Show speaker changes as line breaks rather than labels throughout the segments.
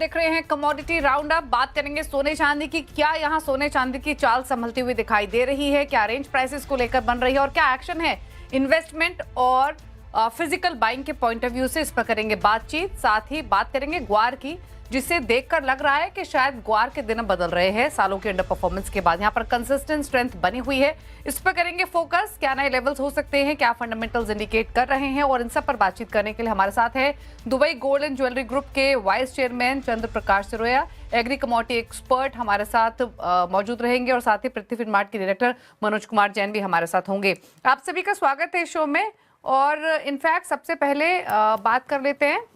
देख रहे हैं कमोडिटी राउंड अप। बात करेंगे सोने चांदी की। क्या यहाँ सोने चांदी की चाल संभलती हुई दिखाई दे रही है? क्या रेंज प्राइसेस को लेकर बन रही है और क्या एक्शन है इन्वेस्टमेंट और फिजिकल बाइंग के पॉइंट ऑफ व्यू से? इस पर करेंगे बातचीत। साथ ही बात करेंगे ग्वार की, जिसे देखकर लग रहा है कि शायद ग्वार के दिन बदल रहे हैं सालों के अंडर परफॉर्मेंस के बाद। यहाँ पर कंसिस्टेंट स्ट्रेंथ बनी हुई है, इस पर करेंगे फोकस। क्या नए लेवल्स हो सकते हैं, क्या फंडामेंटल्स इंडिकेट कर रहे हैं, और इन सब पर बातचीत करने के लिए हमारे साथ है Dubai gold and jewellery group के वाइस चेयरमैन चंद्र प्रकाश सिरोया, एग्री कमोडिटी एक्सपर्ट हमारे साथ मौजूद रहेंगे, और साथ ही पृथ्वी फिनमार्ट के डायरेक्टर मनोज कुमार जैन भी हमारे साथ होंगे। आप सभी का स्वागत है इस शो में। और इनफैक्ट सबसे पहले बात कर लेते हैं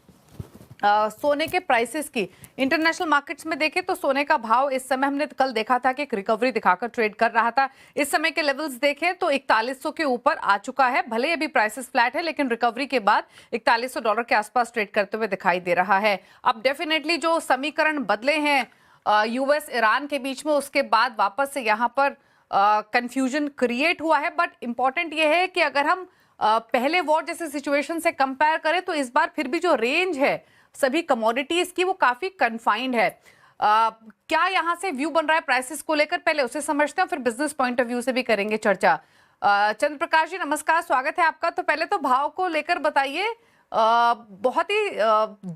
सोने के प्राइसेस की। इंटरनेशनल मार्केट्स में देखें तो सोने का भाव इस समय हमने कल देखा था कि एक रिकवरी दिखाकर ट्रेड कर रहा था। इस समय के लेवल्स देखें तो 4100 के ऊपर आ चुका है। भले अभी प्राइसेस फ्लैट है, लेकिन रिकवरी के बाद $4100 के आसपास ट्रेड करते हुए दिखाई दे रहा है। अब डेफिनेटली जो समीकरण बदले हैं यूएस ईरान के बीच में, उसके बाद वापस से यहाँ पर कंफ्यूजन क्रिएट हुआ है। बट इंपॉर्टेंट ये है कि अगर हम पहले वॉर जैसे सिचुएशन से कंपेयर करें तो इस बार फिर भी जो रेंज है सभी कमोडिटीज की वो काफी कन्फाइंड है। क्या यहाँ से व्यू बन रहा है प्राइसेस को लेकर, पहले उसे समझते हैं, फिर बिजनेस पॉइंट ऑफ व्यू से भी करेंगे चर्चा। चंद्र प्रकाश जी नमस्कार, स्वागत है आपका। तो पहले तो भाव को लेकर बताइए, बहुत ही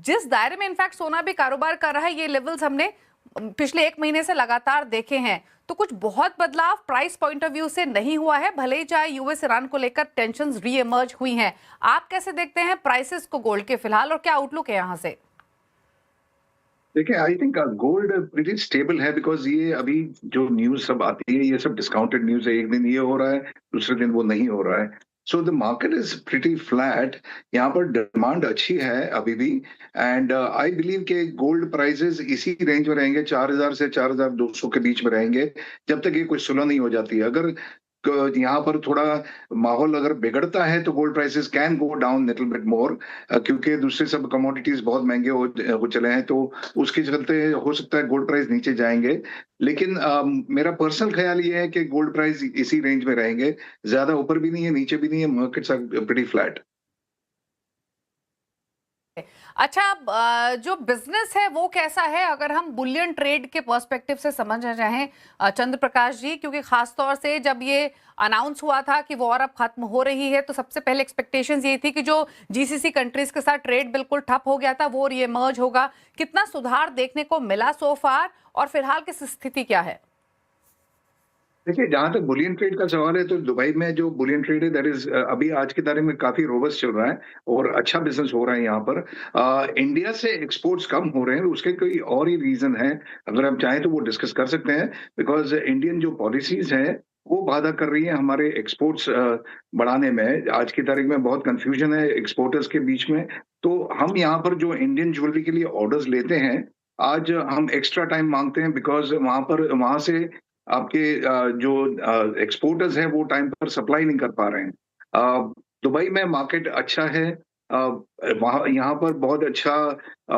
जिस दायरे में इनफैक्ट सोना भी कारोबार कर रहा है, ये लेवल्स हमने पिछले एक महीने से लगातार देखे हैं, तो कुछ बहुत बदलाव प्राइस पॉइंट ऑफ व्यू से नहीं हुआ है, भले ही चाहे यूएस ईरान को लेकर टेंशंस री इमर्ज हुई हैं। आप कैसे देखते हैं प्राइसेस को गोल्ड के फिलहाल, और क्या आउटलुक है यहाँ से?
देखिए, I think gold pretty stable है, बिकॉज ये अभी जो न्यूज सब आती है ये सब डिस्काउंटेड न्यूज है। एक दिन ये हो रहा है, दूसरे दिन वो नहीं हो रहा है। So the market is pretty flat. यहाँ पर डिमांड अच्छी है अभी भी, एंड आई बिलीव के गोल्ड प्राइसेस इसी रेंज में रहेंगे, 4000 से 4200 के बीच में रहेंगे, जब तक ये कोई सुलह नहीं हो जाती है। अगर यहाँ पर थोड़ा माहौल अगर बिगड़ता है तो gold prices can go down little bit more, क्योंकि दूसरे सब कमोडिटीज बहुत महंगे हो चले हैं, तो उसके चलते हो सकता है गोल्ड प्राइस नीचे जाएंगे। लेकिन मेरा पर्सनल ख्याल ये है कि गोल्ड प्राइस इसी रेंज में रहेंगे, ज्यादा ऊपर भी नहीं है नीचे भी नहीं है। Markets are pretty flat.
अच्छा, अब जो बिजनेस है वो कैसा है अगर हम बुलियन ट्रेड के पर्सपेक्टिव से समझना चाहें चंद्र प्रकाश जी? क्योंकि खास तौर से जब ये अनाउंस हुआ था कि वॉर अब खत्म हो रही है, तो सबसे पहले एक्सपेक्टेशंस ये थी कि जो जीसीसी कंट्रीज के साथ ट्रेड बिल्कुल ठप हो गया था वो रीइमर्ज होगा। कितना सुधार देखने को मिला सो फार, और फिलहाल की स्थिति क्या है?
देखिए, जहां तक बुलियन ट्रेड का सवाल है तो दुबई में जो बुलियन ट्रेड है दैट इज अभी आज की तारीख में काफी रोबस्ट चल रहा है और अच्छा बिजनेस हो रहा है यहाँ पर। इंडिया से एक्सपोर्ट्स कम हो रहे हैं, उसके कोई और ही रीजन है। अगर आप चाहें तो वो डिस्कस कर सकते हैं, बिकॉज इंडियन जो पॉलिसीज है वो बाधा कर रही है हमारे एक्सपोर्ट्स बढ़ाने में। आज की तारीख में बहुत कंफ्यूजन है एक्सपोर्टर्स के बीच में। तो हम यहाँ पर जो इंडियन ज्वेलरी के लिए ऑर्डर्स लेते हैं, आज हम एक्स्ट्रा टाइम मांगते हैं, बिकॉज वहां से आपके जो एक्सपोर्टर्स हैं वो टाइम पर सप्लाई नहीं कर पा रहे हैं। दुबई में मार्केट अच्छा है, वहाँ यहाँ पर बहुत अच्छा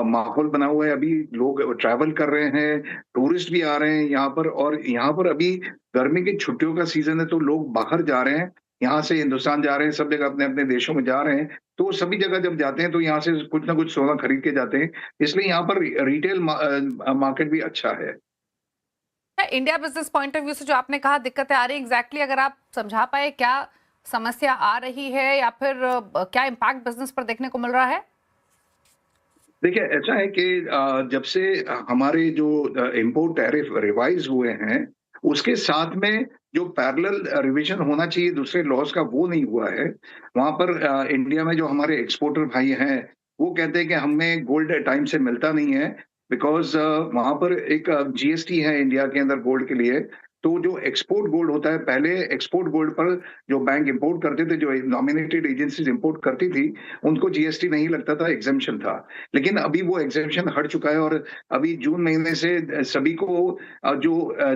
माहौल बना हुआ है। अभी लोग ट्रैवल कर रहे हैं, टूरिस्ट भी आ रहे हैं यहाँ पर, और यहाँ पर अभी गर्मी की छुट्टियों का सीजन है तो लोग बाहर जा रहे हैं, यहाँ से हिंदुस्तान जा रहे हैं, सब जगह अपने अपने देशों में जा रहे हैं। तो सभी जगह जब जाते हैं तो यहाँ से कुछ ना कुछ सोना खरीद के जाते हैं, इसलिए यहाँ पर रिटेल मार्केट भी अच्छा है।
India business point of view से जो आपने कहा दिक्कतें आ रही है, एग्जैक्टली अगर आप समझा पाए क्या समस्या आ रही है, या फिर क्या इम्पैक्ट बिजनेस पर देखने को मिल रहा है?
देखिए, ऐसा है कि जब से हमारे जो इंपोर्ट टैरिफ रिवाइज हुए हैं, उसके साथ में जो पैरेलल रिवीजन होना चाहिए दूसरे लॉज का, वो नहीं हुआ है। वहां पर इंडिया में जो हमारे एक्सपोर्टर भाई हैं वो कहते हैं कि हमें गोल्ड टाइम से मिलता नहीं है, बिकॉज वहां पर एक जीएसटी है इंडिया के अंदर गोल्ड के लिए। तो जो एक्सपोर्ट गोल्ड होता है, पहले एक्सपोर्ट गोल्ड पर जो बैंक इंपोर्ट करते थे, जो नॉमिनेटेड एजेंसीज इंपोर्ट करती थी, उनको जीएसटी नहीं लगता था, एग्जेम्पशन था। लेकिन अभी वो एग्जेम्पशन हट चुका है, और अभी जून महीने से सभी को जो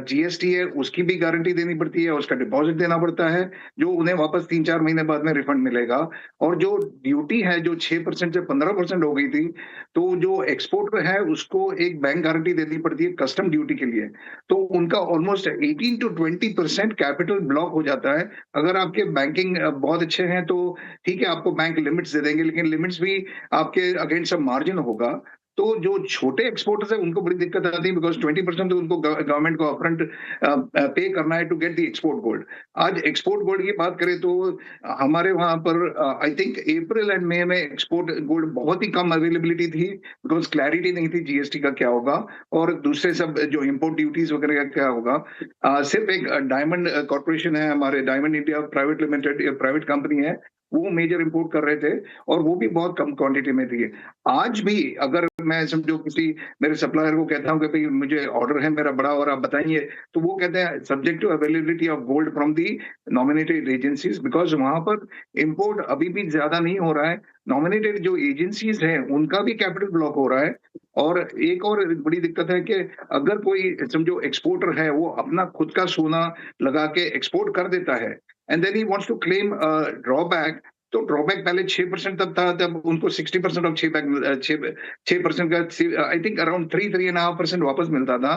जीएसटी है उसकी भी गारंटी देनी पड़ती है, उसका डिपॉजिट देना पड़ता है, जो उन्हें वापस 3-4 महीने बाद में रिफंड मिलेगा। और जो ड्यूटी है जो 6% से 15% हो गई थी, तो जो एक्सपोर्टर है उसको एक बैंक गारंटी देनी पड़ती है कस्टम ड्यूटी के लिए। तो उनका ऑलमोस्ट 18 to 20% कैपिटल ब्लॉक हो जाता है। अगर आपके बैंकिंग बहुत अच्छे हैं तो ठीक है, आपको बैंक लिमिट्स दे देंगे, लेकिन लिमिट्स भी आपके अगेंस्ट सब मार्जिन होगा। तो जो छोटे एक्सपोर्टर्स हैं उनको बड़ी दिक्कत आती है, बिकॉज़ 20% तो उनको गवर्नमेंट को अपफ्रंट पे करना है to get the export gold. आज एक्सपोर्ट गोल्ड की बात करें तो हमारे वहाँ पर आई थिंक अप्रैल एंड मई में एक्सपोर्ट गोल्ड बहुत ही कम अवेलेबिलिटी थी, बिकॉज़ क्लैरिटी नहीं थी जीएसटी का क्या होगा और दूसरे सब जो इम्पोर्ट ड्यूटीज वगैरह का क्या होगा। सिर्फ एक डायमंड कॉर्पोरेशन है, हमारे diamond India private limited, private company है, वो मेजर इंपोर्ट कर रहे थे और वो भी बहुत कम क्वांटिटी में थी। आज भी अगर मैं समझो किसी मेरे सप्लायर को कहता हूँ कि भाई मुझे ऑर्डर है मेरा बड़ा और आप बताइए, तो वो कहते हैं subject to availability of gold from the nominated agencies, because वहां पर इंपोर्ट अभी भी ज्यादा नहीं हो रहा है। नॉमिनेटेड जो एजेंसीज हैं उनका भी कैपिटल ब्लॉक हो रहा है। और एक और बड़ी दिक्कत है कि अगर कोई समझो एक्सपोर्टर है वो अपना खुद का सोना लगा के एक्सपोर्ट कर देता है and then he wants to claim drawback, तो ड्रॉबैक पहले 6% तब था, तब उनको 60% ऑफ 6% का आई थिंक अराउंड 3.5% वापस मिलता था।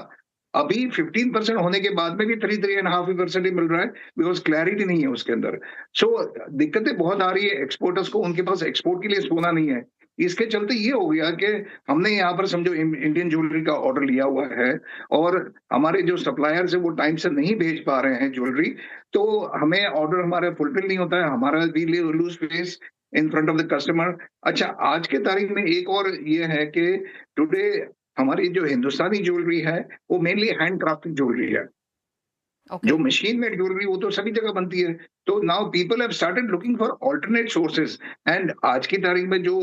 अभी 15% होने के बाद में भी 3.5% ही मिल रहा है, बिकॉज क्लैरिटी नहीं है उसके अंदर। सो दिक्कतें बहुत आ रही है एक्सपोर्टर्स को, उनके पास एक्सपोर्ट के लिए सोना नहीं है। इसके चलते ये हो गया कि हमने यहाँ पर समझो इंडियन ज्वेलरी का ऑर्डर लिया हुआ है और हमारे जो सप्लायर्स है वो टाइम से नहीं भेज पा रहे हैं ज्वेलरी, तो हमें ऑर्डर हमारा फुलफिल नहीं होता है, हमारा we lose face in front of the customer. अच्छा, आज के तारीख में एक और ये है कि टुडे हमारी जो हिंदुस्तानी ज्वेलरी है वो मेनली हैंड क्राफ्टेड ज्वेलरी है।
ओके।
जो मशीन मेड ज्वेलरी वो तो सभी जगह बनती है। तो now people have started looking for alternate sources. And आज की तारीख में जो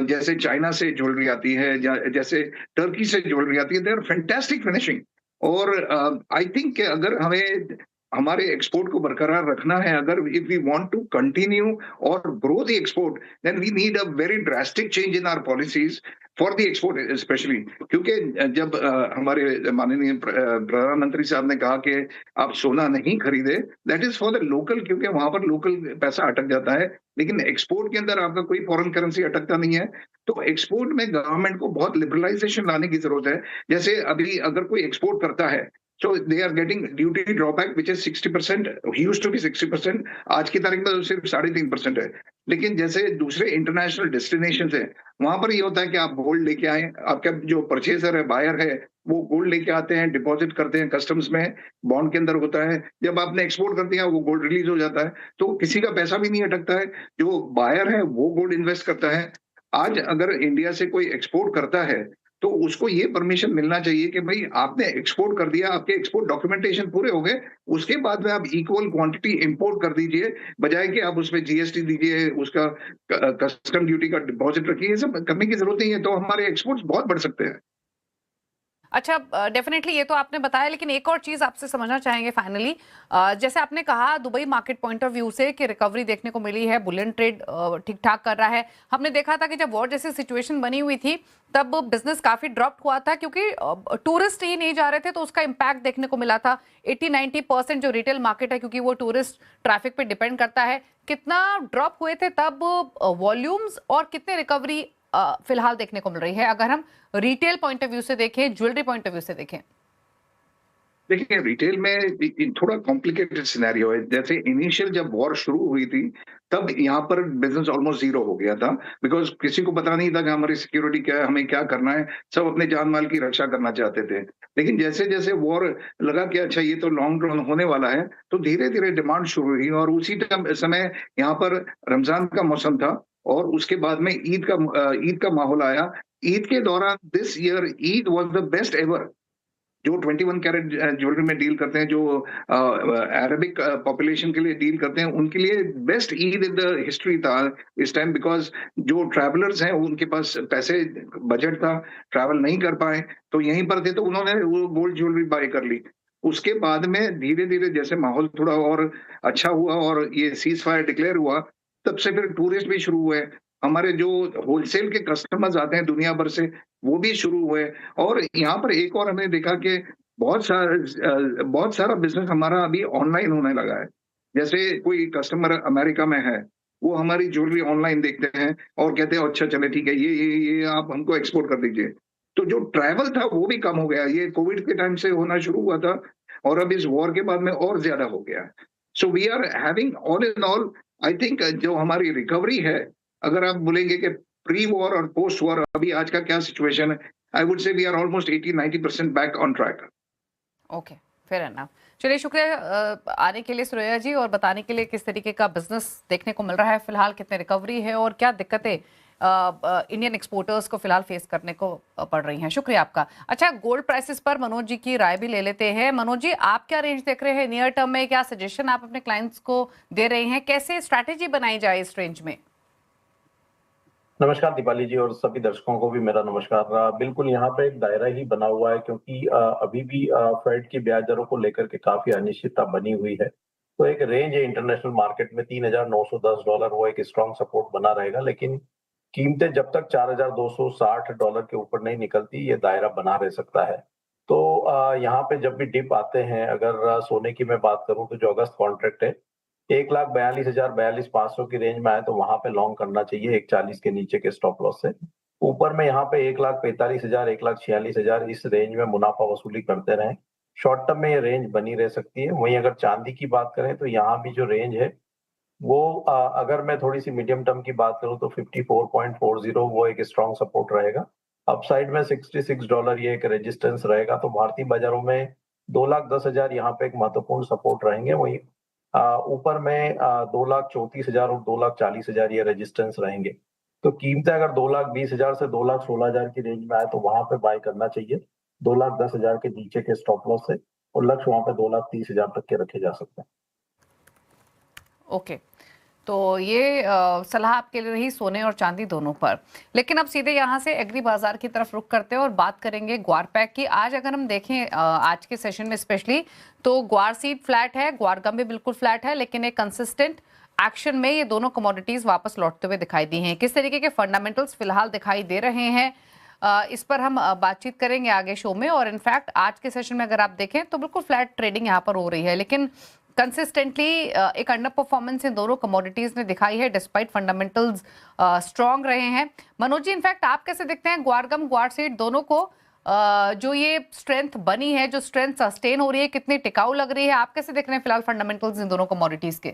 जैसे चाइना से ज्वेलरी आती है, जैसे टर्की से ज्वेलरी आती है, दे आर फैंटास्टिक फिनिशिंग। और आई थिंक अगर हमें हमारे एक्सपोर्ट को बरकरार रखना है, अगर if we want to continue और grow the export, then we need a very drastic change in our policies for the export specially. क्योंकि जब हमारे माननीय प्रधानमंत्री साहब ने कहा कि आप सोना नहीं खरीदे, that is for the local, क्योंकि वहां पर लोकल पैसा अटक जाता है, लेकिन एक्सपोर्ट के अंदर आपका कोई फॉरेन करेंसी अटकता नहीं है। तो एक्सपोर्ट में गवर्नमेंट को बहुत लिबरलाइजेशन लाने की जरूरत है। जैसे अभी अगर कोई एक्सपोर्ट करता है, so they are getting duty drawback which is 60%, used to be 60%, आज की तारीख में तो सिर्फ 3.5% है। लेकिन जैसे दूसरे इंटरनेशनल डेस्टिनेशन है वहां पर ये होता है कि आप गोल्ड लेके आए, आपका जो परचेजर है, बायर है, वो गोल्ड लेके आते हैं, डिपॉजिट करते हैं कस्टम्स में, बॉन्ड के अंदर होता है। जब आपने एक्सपोर्ट कर दिया वो गोल्ड रिलीज हो जाता है, तो किसी का पैसा भी नहीं अटकता है, जो बायर है वो गोल्ड इन्वेस्ट करता है। आज अगर इंडिया से कोई एक्सपोर्ट करता है तो उसको ये परमिशन मिलना चाहिए कि भाई आपने एक्सपोर्ट कर दिया, आपके एक्सपोर्ट डॉक्यूमेंटेशन पूरे हो गए, उसके बाद में आप इक्वल क्वांटिटी इंपोर्ट कर दीजिए, बजाय कि आप उसमें जीएसटी दीजिए, उसका कस्टम ड्यूटी का डिपॉजिट रखिए। ये सब करने की जरूरत नहीं है, तो हमारे एक्सपोर्ट्स बहुत बढ़ सकते हैं।
अच्छा, डेफिनेटली ये तो आपने बताया, लेकिन एक और चीज आपसे समझना चाहेंगे फाइनली। जैसे आपने कहा Dubai market point of view से कि रिकवरी देखने को मिली है, बुलियन ट्रेड ठीक ठाक कर रहा है। हमने देखा था कि जब वॉर जैसी सिचुएशन बनी हुई थी तब बिजनेस काफी ड्रॉप हुआ था, क्योंकि टूरिस्ट ही नहीं जा रहे थे, तो उसका इम्पैक्ट देखने को मिला था। 80-90% जो रिटेल मार्केट है, क्योंकि वो टूरिस्ट ट्रैफिक पे डिपेंड करता है, कितना ड्रॉप हुए थे तब वॉल्यूम्स और कितने रिकवरी फिलहाल देखने को मिल रही है, अगर हम रिटेल पॉइंट ऑफ व्यू से देखें, ज्वेलरी पॉइंट ऑफ व्यू से देखें?
देखिए, रिटेल में थोड़ा कॉम्प्लिकेटेड सिनेरियो है। जैसे इनिशियल जब वॉर शुरू हुई थी तब यहाँ पर बिजनेस ऑलमोस्ट जीरो हो गया था, बिकॉज किसी को पता नहीं था कि हमारी सिक्योरिटी क्या है, हमें क्या करना है, सब अपने जान माल की रक्षा करना चाहते थे। लेकिन जैसे जैसे वॉर लगा कि अच्छा ये तो लॉन्ग रन होने वाला है, तो धीरे धीरे डिमांड शुरू हुई और उसी समय यहाँ पर रमजान का मौसम था और उसके बाद में ईद का माहौल आया। ईद के दौरान this year Eid was the best ever. जो 21 कैरेट ज्वेलरी में डील करते हैं, जो अरबिक पॉपुलेशन के लिए डील करते हैं, उनके लिए best Eid in the history था इस टाइम, बिकॉज जो ट्रैवलर्स हैं उनके पास पैसे, बजट था, ट्रैवल नहीं कर पाए, तो यहीं पर थे, तो उन्होंने वो गोल्ड ज्वेलरी बाय कर ली। उसके बाद में धीरे धीरे जैसे माहौल थोड़ा और अच्छा हुआ और ये सीज फायर डिक्लेयर हुआ, तब से फिर टूरिस्ट भी शुरू हुए। हमारे जो होलसेल के कस्टमर्स आते हैं दुनिया भर से, वो भी शुरू हुए। और यहाँ पर एक और हमने देखा कि बहुत सारा बिजनेस हमारा अभी ऑनलाइन होने लगा है। जैसे कोई कस्टमर अमेरिका में है, वो हमारी ज्वेलरी ऑनलाइन देखते हैं और कहते हैं अच्छा चले ठीक है, ये आप हमको एक्सपोर्ट कर दीजिए। तो जो ट्रैवल था वो भी कम हो गया, ये कोविड के टाइम से होना शुरू हुआ था और अब इस वॉर के बाद में और ज्यादा हो गया। So we are having all in all, I think जो हमारी रिकवरी है, अगर आप बोलेंगे कि प्री वॉर और पोस्ट वॉर अभी आज का क्या सिचुएशन है, I would say we are almost 80-90% back on track.
Okay, fair enough. चलिए, शुक्रिया आने के लिए सुरैया जी, और बताने के लिए किस तरीके का बिजनेस देखने को मिल रहा है फिलहाल, कितने रिकवरी है और क्या दिक्कतें इंडियन एक्सपोर्टर्स को फिलहाल फेस करने को पड़ रही हैं। शुक्रिया आपका। अच्छा, गोल्ड प्राइसेस पर मनोज जी की राय भी ले लेते हैं। मनोज जी, आप क्या रेंज देख रहे हैं नियर टर्म में? क्या सजेशन आप अपने क्लाइंट्स को दे रहे हैं? कैसे स्ट्रैटेजी बनाई जाए इस रेंज में?
नमस्कार दीपाली जी, और सभी दर्शकों को भी मेरा नमस्कार। बिल्कुल यहाँ पे एक दायरा ही बना हुआ है, क्योंकि अभी भी फेड की ब्याज दरों को लेकर के काफी अनिश्चितता बनी हुई है। तो एक रेंज है इंटरनेशनल मार्केट में $3,910, वो एक स्ट्रॉन्ग सपोर्ट बना रहेगा। लेकिन कीमतें जब तक $4,260 के ऊपर नहीं निकलती, ये दायरा बना रह सकता है। तो यहाँ पे जब भी डिप आते हैं, अगर सोने की मैं बात करूं तो जो अगस्त कॉन्ट्रैक्ट है 1,42,000 42,500 की रेंज में आए तो वहां पे लॉन्ग करना चाहिए 1,40 के नीचे के स्टॉप लॉस से। ऊपर में यहाँ पे 1,45,000 1,46,000 इस रेंज में मुनाफा वसूली करते रहें। शॉर्ट टर्म में ये रेंज बनी रह सकती है। वहीं अगर चांदी की बात करें तो यहाँ भी जो रेंज है वो अगर मैं थोड़ी सी मीडियम टर्म की बात करूं तो 54.40 वो एक स्ट्रॉन्ग सपोर्ट रहेगा। अपसाइड में $66 ये एक रेजिस्टेंस रहेगा। तो भारतीय बाजारों में 2,10,000 यहाँ पे एक महत्वपूर्ण सपोर्ट रहेंगे। वहीं ऊपर में 2,34,000 और 2,40,000 ये रेजिस्टेंस रहेंगे। तो कीमतें अगर 2,20,000 से 2,16,000 की रेंज में आए तो वहां पे बाय करना चाहिए 2,10,000 के नीचे के स्टॉप लॉस से, और लक्ष्य वहां पे 2,30,000 तक के रखे जा सकते हैं।
ओके, तो ये सलाह आपके लिए रही सोने और चांदी दोनों पर। लेकिन अब सीधे यहाँ से एग्री बाजार की तरफ रुख करते हैं और बात करेंगे ग्वार पैक की। आज अगर हम देखें आज के सेशन में स्पेशली, तो ग्वार सीड फ्लैट है, ग्वार गम भी बिल्कुल फ्लैट है, लेकिन एक कंसिस्टेंट एक्शन में ये दोनों कमोडिटीज वापस लौटते हुए दिखाई दी हैं। किस तरीके के फंडामेंटल्स फिलहाल दिखाई दे रहे हैं, इस पर हम बातचीत करेंगे आगे शो में। और इनफैक्ट आज के सेशन में अगर आप देखें तो बिल्कुल फ्लैट ट्रेडिंग यहाँ पर हो रही है, लेकिन कंसिस्टेंटली एक अंडर परफॉर्मेंस इन दोनों कमोडिटीज ने दिखाई है डिस्पाइट फंडामेंटल्स स्ट्रांग रहे हैं। मनोज जी, इनफैक्ट आप कैसे देखते हैं ग्वार गम ग्वार सीड दोनों को, जो ये स्ट्रेंथ बनी है, जो स्ट्रेंथ सस्टेन हो रही है, कितनी टिकाऊ लग रही है? आप कैसे देख रहे हैं फिलहाल फंडामेंटल्स इन दोनों कमोडिटीज के?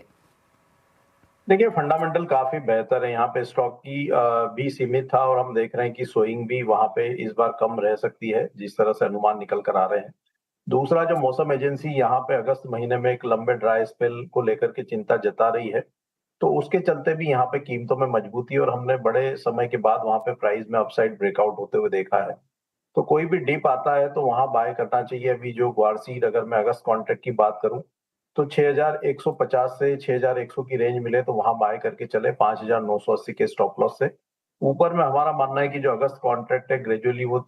देखिए, फंडामेंटल काफी बेहतर है। यहाँ पे स्टॉक की भी सीमित था, और हम देख रहे हैं कि सोइंग भी वहां पे इस बार कम रह सकती है, जिस तरह से अनुमान निकल कर आ रहे हैं। दूसरा, जो मौसम एजेंसी यहाँ पे अगस्त महीने में एक लंबे ड्राई स्पेल को लेकर के चिंता जता रही है, तो उसके चलते भी यहाँ पे कीमतों में मजबूती, और हमने बड़े समय के बाद वहां पे प्राइस में अपसाइड ब्रेकआउट होते हुए देखा है। तो कोई भी डिप आता है तो वहां बाय करना चाहिए। अभी जो ग्वारसीड, अगर मैं अगस्त कॉन्ट्रैक्ट की बात करूं तो 6,150 से 6,100 की रेंज मिले तो वहां बाय करके चले 5,980 के स्टॉप लॉस से। ऊपर में हमारा मानना है कि जो अगस्त कॉन्ट्रैक्ट है ग्रेजुअली वो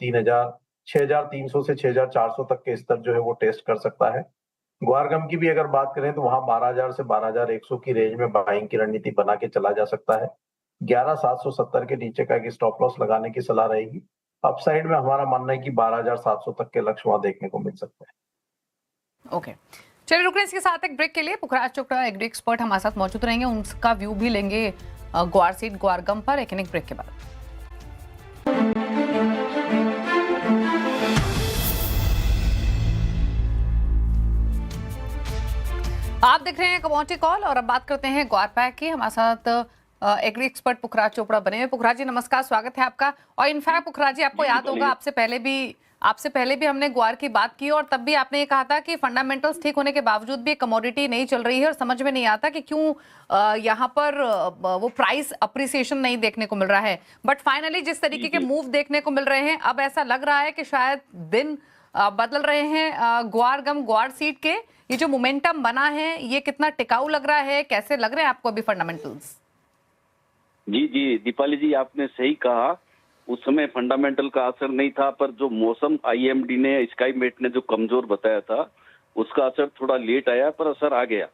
6,300 से 6,400 तक के स्तर जो है वो टेस्ट कर सकता है। ग्वारगम की भी अगर बात करें तो वहां 12,000 से 12,100 की रेंज में बाइंग की रणनीति बना के चला जा सकता है। 11,770 के नीचे का एक स्टॉप लॉस लगाने की सलाह रहेगी। अपसाइड में हमारा मानना है कि 12,700 तक के लक्ष्य वहां देखने को मिल सकते हैं।
ओके, चलिए रुक रहे हैं इसके साथ एक ब्रेक के लिए। पुखराज चोपड़ा एग्री एक्सपर्ट हमारे साथ मौजूद रहेंगे, उनका व्यू भी लेंगे ग्वार सीड ग्वार गम पर, एक ब्रेक के बाद। आप देख रहे हैं कमोडिटी कॉल, और अब बात करते हैं ग्वार पैक की। हमारे साथ एग्री एक्सपर्ट पुखराज चोपड़ा बने हुए। पुखराज जी, नमस्कार, स्वागत है आपका। और इनफैक्ट पुखराज जी, आपको याद होगा आपसे पहले भी हमने ग्वार की बात की, और तब भी आपने ये कहा था कि फंडामेंटल्स ठीक होने के बावजूद भी कमोडिटी नहीं चल रही है और समझ में नहीं आता कि क्यों यहाँ पर वो प्राइस अप्रिसिएशन नहीं देखने को मिल रहा है। बट फाइनली जिस तरीके के मूव देखने को मिल रहे हैं, अब ऐसा लग रहा है कि शायद दिन बदल रहे हैं ग्वार गम ग्वार सीड के। ये जो मोमेंटम बना है, ये कितना टिकाऊ लग रहा है? कैसे लग रहे हैं आपको अभी फंडामेंटल्स?
जी जी दीपाली जी, आपने सही कहा। उस समय फंडामेंटल का असर नहीं था, पर जो मौसम आईएमडी ने, स्काईमेट ने जो कमजोर बताया था, उसका असर थोड़ा लेट आया पर असर आ गया।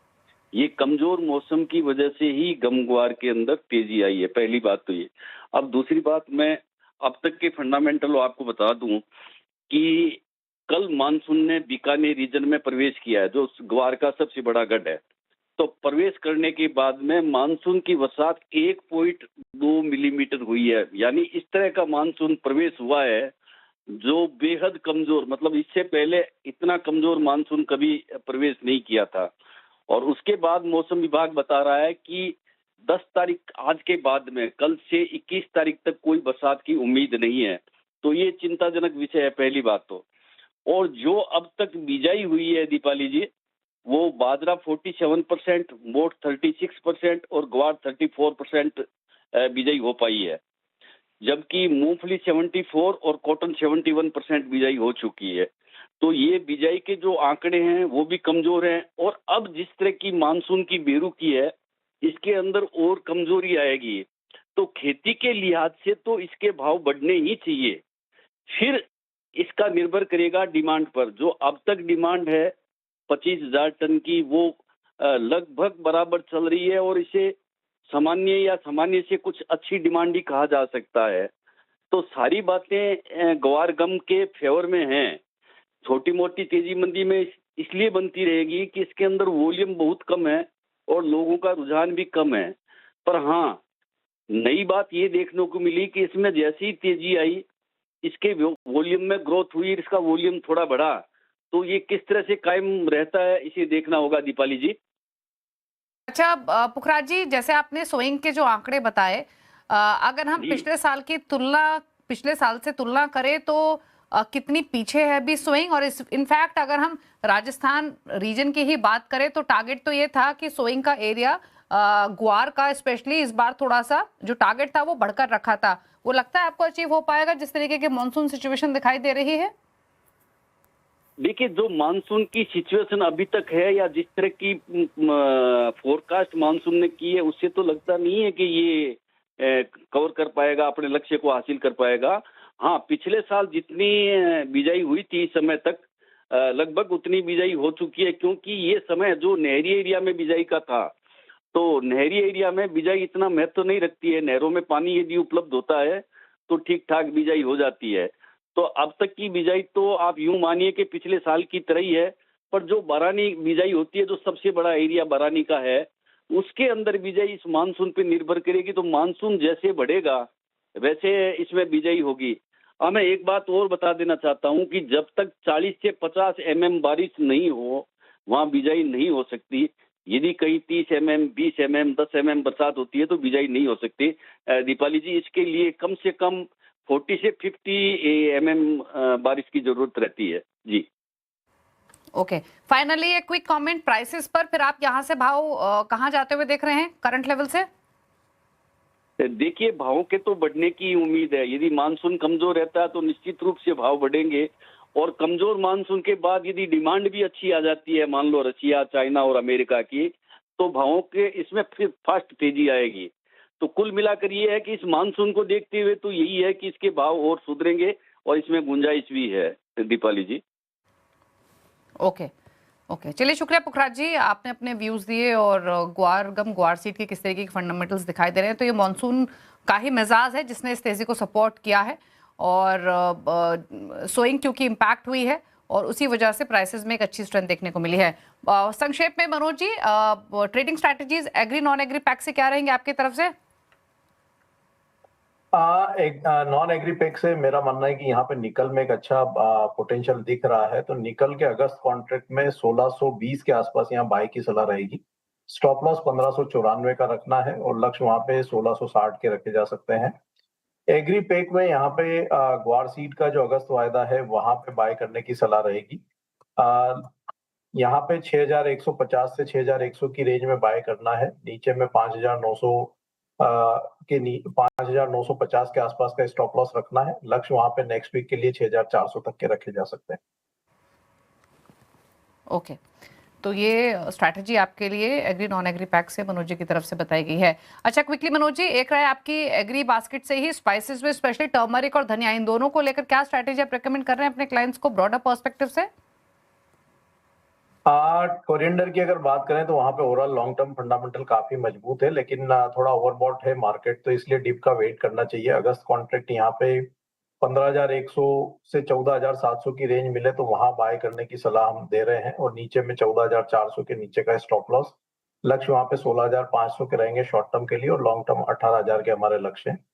ये कमजोर मौसम की वजह से ही गमग्वार के अंदर तेजी आई है, पहली बात तो ये। अब दूसरी बात, मैं अब तक के फंडामेंटल आपको बता दूं कि कल मानसून ने बीकानेर रीजन में प्रवेश किया है, जो ग्वार का सबसे बड़ा गढ़ है। तो प्रवेश करने के बाद में मानसून की बरसात 1.2 मिलीमीटर हुई है। यानी इस तरह का मानसून प्रवेश हुआ है जो बेहद कमजोर, मतलब इससे पहले इतना कमजोर मानसून कभी प्रवेश नहीं किया था। और उसके बाद मौसम विभाग बता रहा है कि 10 तारीख आज के बाद में कल से 21 तारीख तक कोई बरसात की उम्मीद नहीं है। तो ये चिंताजनक विषय है पहली बात तो। और जो अब तक बिजाई हुई है दीपाली जी, वो बाजरा 47%, मोठ 36% और ग्वार 34% बिजाई हो पाई है। जबकि मूंगफली 74 और कॉटन 71% बिजाई हो चुकी है। तो ये बिजाई के जो आंकड़े हैं वो भी कमजोर हैं। और अब जिस तरह की मानसून की बेरुखी है, इसके अंदर और कमजोरी आएगी। तो खेती के लिहाज से तो इसके भाव बढ़ने ही चाहिए। फिर इसका निर्भर करेगा डिमांड पर। जो अब तक डिमांड है 25,000 टन की, वो लगभग बराबर चल रही है और इसे सामान्य या सामान्य से कुछ अच्छी डिमांड ही कहा जा सकता है। तो सारी बातें ग्वार गम के फेवर में हैं। छोटी मोटी तेजी मंदी में इसलिए बनती रहेगी कि इसके अंदर वॉल्यूम बहुत कम है और लोगों का रुझान भी कम है। पर हाँ, नई बात ये देखने को मिली कि इसमें जैसी तेजी आई, इसके वॉल्यूम में ग्रोथ हुई, इसका वॉल्यूम थोड़ा बढ़ा। तो ये किस तरह से कायम रहता है, इसे देखना होगा दीपाली जी।
अच्छा पुखराज जी, जैसे आपने सोइंग के जो आंकड़े बताए, अगर हम
जी।
पिछले साल से तुलना करें तो कितनी पीछे है अभी सोइंग? और इनफैक्ट अगर हम राजस्थान रीजन की ही बात करें तो टारगेट तो ये था कि सोइंग का एरिया ग्वार का स्पेशली इस बार थोड़ा सा जो टारगेट था वो बढ़कर रखा था। वो लगता है आपको अचीव हो पाएगा जिस तरीके की मॉनसून सिचुएशन दिखाई दे रही है?
देखिए, जो मानसून की सिचुएशन अभी तक है या जिस तरह की फोरकास्ट मानसून ने की है, उससे तो लगता नहीं है कि ये कवर कर पाएगा, अपने लक्ष्य को हासिल कर पाएगा। हाँ, पिछले साल जितनी बिजाई हुई थी इस समय तक लगभग उतनी बिजाई हो चुकी है, क्योंकि ये समय जो नहरी एरिया में बिजाई का था, तो नहरी एरिया में बिजाई इतना महत्व नहीं रखती है। नहरों में पानी यदि उपलब्ध होता है तो ठीक ठाक बिजाई हो जाती है। तो अब तक की बिजाई तो आप यूं मानिए कि पिछले साल की तरह ही है। पर जो बरानी बिजाई होती है, जो सबसे बड़ा एरिया बरानी का है, उसके अंदर बिजाई इस मानसून पे निर्भर करेगी। तो मानसून जैसे बढ़ेगा वैसे इसमें बिजाई होगी। और मैं एक बात और बता देना चाहता हूं कि जब तक 40 से 50 mm बारिश नहीं हो, वहां बिजाई नहीं हो सकती। यदि कहीं 30 mm, 20 mm, 10 mm बरसात होती है तो बिजाई नहीं हो सकती दीपाली जी। इसके लिए कम से कम 40 से 50 mm बारिश की जरूरत रहती है जी।
ओके, फाइनली एक क्विक कमेंट प्राइसेस पर, फिर आप यहाँ से भाव कहाँ जाते हुए देख रहे हैं करंट लेवल से?
देखिए, भावों के तो बढ़ने की उम्मीद है। यदि मानसून कमजोर रहता है तो निश्चित रूप से भाव बढ़ेंगे। और कमजोर मानसून के बाद यदि डिमांड भी अच्छी आ जाती है, मान लो रशिया, चाइना और अमेरिका की, तो भावों के इसमें फिर फास्ट तेजी आएगी। तो कुल मिलाकर ये है कि इस मानसून को देखते हुए तो यही है कि इसके भाव और सुधरेंगे और इसमें गुंजाइश भी है दीपाली जी।
ओके ओके, चलिए शुक्रिया पुखराज जी, आपने अपने व्यूज़ दिए और ग्वार सीड के किस तरीके के फंडामेंटल्स दिखाई दे रहे हैं। तो ये मॉनसून का ही मिजाज है जिसने इस तेज़ी को सपोर्ट किया है। और सोइंग क्योंकि इम्पैक्ट हुई है और उसी वजह से प्राइसेस में एक अच्छी स्ट्रेंथ देखने को मिली है। संक्षेप में Manoj ji, trading strategies agri non agri pack से क्या रहेंगे आपकी तरफ से?
नॉन एग्री पैक से मेरा मानना है कि यहाँ पे निकल में एक अच्छा पोटेंशियल दिख रहा है। तो निकल के अगस्त कॉन्ट्रैक्ट में 1620 के आसपास यहाँ बाय की सलाह रहेगी। स्टॉप लॉस 1594 का रखना है और लक्ष्य वहां पे 1660 के रखे जा सकते हैं। एग्री पैक में यहाँ पे ग्वार सीड का जो अगस्त वायदा है वहां पे बाय करने की सलाह रहेगी। यहाँ पे 6150 से 6100 की रेंज में बाय करना है। नीचे में 5900 5950 के आसपास का स्टॉप लॉस रखना है। लक्ष्य वहां पे नेक्स्ट वीक के लिए 6400 तक के रखे जा सकते हैं।
ओके, तो ये स्ट्रैटेजी आपके लिए एग्री नॉन एग्री पैक से मनोज जी की तरफ से बताई गई है। अच्छा, क्विकली मनोज जी, एक राय आपकी एग्री बास्केट से ही स्पाइसेस में स्पेशली टर्मरिक और धनिया, इन दोनों को लेकर क्या स्ट्रैटेजी आप रेकमेंड कर रहे हैं अपने क्लाइंट्स को ब्रॉडर पर्सपेक्टिव से?
कोरिएंडर की अगर बात करें तो वहां पे ओवरऑल लॉन्ग टर्म फंडामेंटल काफी मजबूत है, लेकिन थोड़ा ओवरबॉट है मार्केट, तो इसलिए डिप का वेट करना चाहिए। अगस्त कॉन्ट्रैक्ट यहाँ पे 15,100 से 14,700 की रेंज मिले तो वहां बाय करने की सलाह हम दे रहे हैं और नीचे में 14,400 के नीचे का स्टॉप लॉस। लक्ष्य वहां पे 16,500 के रहेंगे शॉर्ट टर्म के लिए और लॉन्ग टर्म 18,000 के हमारे लक्ष्य हैं।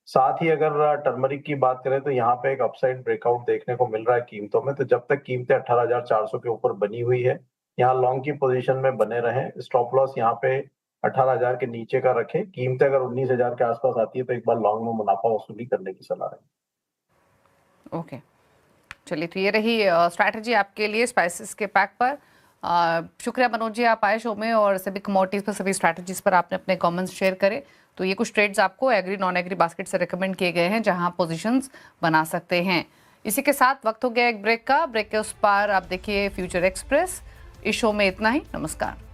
साथ ही अगर टर्मरिक की बात करें तो यहाँ पे एक अपसाइड ब्रेकआउट देखने को मिल रहा है कीमतों में। तो जब तक कीमतें 18,400 के ऊपर बनी हुई है, यहाँ लॉन्ग की पोजीशन में बने रहें। स्टॉप लॉस यहाँ पे 18,000 के नीचे का रखें। कीमतें अगर 19,000 के आसपास आती है तो एक बार लॉन्ग में मुनाफा वसूली करने की सलाह है।
ओके, चलिए, तो ये रही स्ट्रैटेजी आपके लिए स्पाइसेस के पैक पर। शुक्रिया मनोज जी, आप आए शो में और सभी कमोडिटीज पर, सभी स्ट्रैटेजीज पर आपने अपने कमेंट्स शेयर करे। तो ये कुछ ट्रेड्स आपको एग्री नॉन एग्री बास्केट से रिकमेंड किए गए हैं जहां पोजीशंस बना सकते हैं। इसी के साथ वक्त हो गया एक ब्रेक का। ब्रेक के उस पार आप देखिए फ्यूचर एक्सप्रेस। इस शो में इतना ही। नमस्कार।